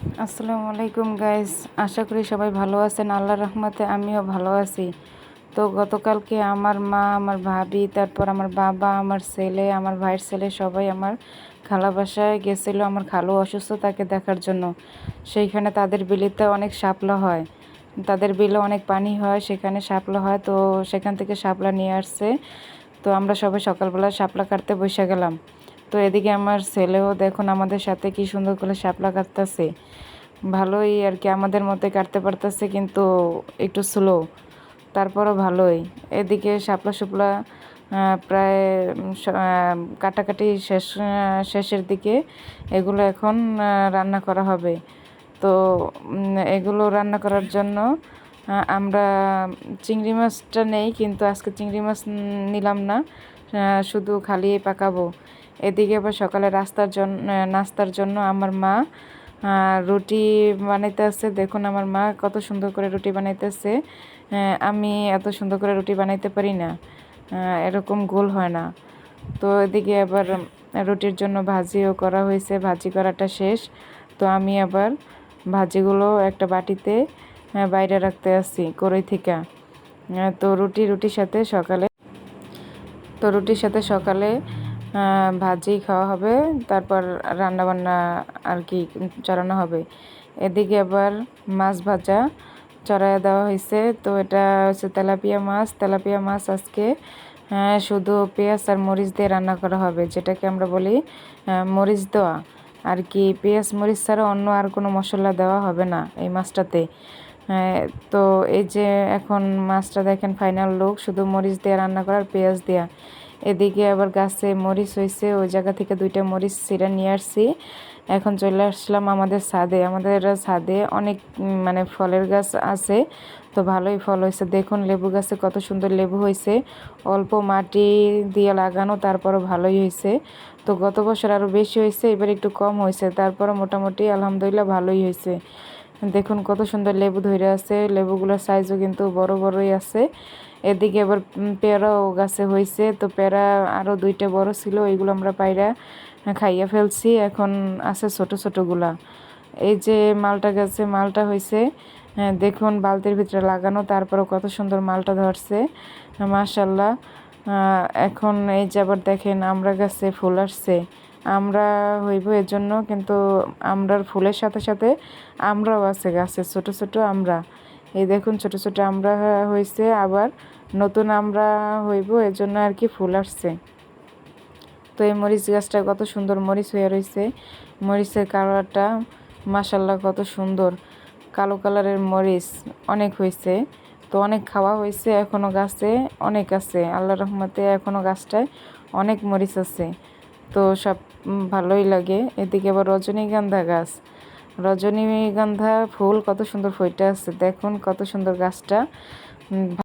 আসসালামু আলাইকুম গাইস, আশা করি সবাই ভালো আছেন। আল্লাহর রহমতে আমিও ভালো আছি। তো গতকালকে আমার মা, আমার ভাবি, তারপর আমার বাবা, আমার ছেলে, আমার ভাইয়ের ছেলে সবাই আমার খালা বাসায় গেছিলো আমার খালু অসুস্থ তাকে দেখার জন্য। সেইখানে তাদের বিলিতে অনেক শাপলা হয়, তাদের বিলে অনেক পানি হয়, সেখানে শাপলা হয়। তো সেখান থেকে শাপলা নিয়ে আসছে। তো আমরা সবাই সকালবেলা শাপলা কাটতে বসে গেলাম। তো এদিকে আমার ছেলেও দেখুন আমাদের সাথে কি সুন্দর করে শাপলা কাটতেছে। ভালোই আর কি, আমাদের মতোই কাটতে পারতেছে, কিন্তু একটু স্লো, তারপরও ভালোই। এদিকে শাপলা শুপলা প্রায় কাটাকাটি শেষের দিকে। এগুলো এখন রান্না করা হবে। তো এগুলো রান্না করার জন্য আমরা চিংড়ি মাছটা নেই, কিন্তু আজকে চিংড়ি মাছ নিলাম না, শুধু খালি পাকাবো। এদিকে আবার সকালে নাস্তার জন্য আমার মা রুটি বানাইতেছে। দেখুন আমার মা কত সুন্দর করে রুটি বানাইতেছে। আমি এত সুন্দর করে রুটি বানাইতে পারি না, এরকম গোল হয় না। তো এদিকে আবার রুটির জন্য ভাজিও করা হয়েছে, ভাজি করাটা শেষ। তো আমি আবার ভাজিগুলো একটা বাটিতে বাইরে রাখতে আসছি কড়াই থেকে। তো রুটির সাথে সকালে ভাজি খাওয়া হবে, তারপর রান্নাবান্না আর কি চড়ানো হবে। এদিকে আবার মাছ ভাজা চড়াইয়া দেওয়া হয়েছে। তো এটা হচ্ছে তেলাপিয়া মাছ আজকে শুধু পেঁয়াজ আর মরিচ দিয়ে রান্না করা হবে, যেটাকে আমরা বলি মরিচ দেওয়া আর কি। পেঁয়াজ মরিচ ছাড়া অন্য আর কোনো মশলা দেওয়া হবে না এই মাছটাতে। তো এই যে এখন মাছটা দেখেন ফাইনাল লুক, শুধু মরিচ দিয়ে রান্না করার, পেঁয়াজ দেওয়া। এদিকে আবার গাছে মরিচ হয়েছে, ওই জায়গা থেকে 2টা মরিচ ছিঁড়ে নিয়ে আসছি। এখন চলে আসলাম আমাদের ছাদে অনেক মানে ফলের গাছ আছে। তো ভালোই ফল হয়েছে, দেখুন লেবু গাছে কত সুন্দর লেবু হয়েছে। অল্প মাটি দিয়ে লাগানো, তারপরও ভালোই হয়েছে। তো গত বছর আরও বেশি হয়েছে, এবার একটু কম হয়েছে, তারপরও মোটামুটি আলহামদুলিল্লাহ ভালোই হয়েছে। দেখুন কত সুন্দর লেবু ধরে আছে, লেবুগুলোর সাইজও কিন্তু বড় বড়ই আছে। এদিকে আবার পেয়ারাও গাছে হয়েছে। তো পেয়ারা আরও 2টা বড় ছিল, ওইগুলো আমরা পাইরা খাইয়া ফেলছি, এখন আছে ছোট ছোটগুলা। এই যে মালটা গাছে মালটা হয়েছে, দেখুন বালতির ভিতরে লাগানো, তারপরও কত সুন্দর মালটা ধরছে, মাশাল্লাহ। এখন এই যে আবার দেখেন আমরা গাছে ফুল আসছে, আমরা হইব এর জন্য, কিন্তু আমরার ফুলের সাথে সাথে আমরাও আছে গাছে, ছোট ছোট আমরা। এই দেখুন ছোট ছোট আমরা হয়েছে, আবার নতুন আমরা হইব এর জন্য আর কি ফুল আসছে। তো এই মরিচ গাছটা কত সুন্দর মরিচ হয়ে রয়েছে, মরিচের কালারটা মাশাল্লাহ কত সুন্দর, কালো কালারের মরিচ অনেক হয়েছে। তো অনেক খাওয়া হয়েছে, এখনও গাছে অনেক আছে, আল্লাহর রহমতে এখনও গাছটায় অনেক মরিচ আছে। তো সব ভালোই লাগে। এদিকে আবার রজনীগন্ধা ফুল কত সুন্দর ফুটে আছে, দেখুন কত সুন্দর গাছটা।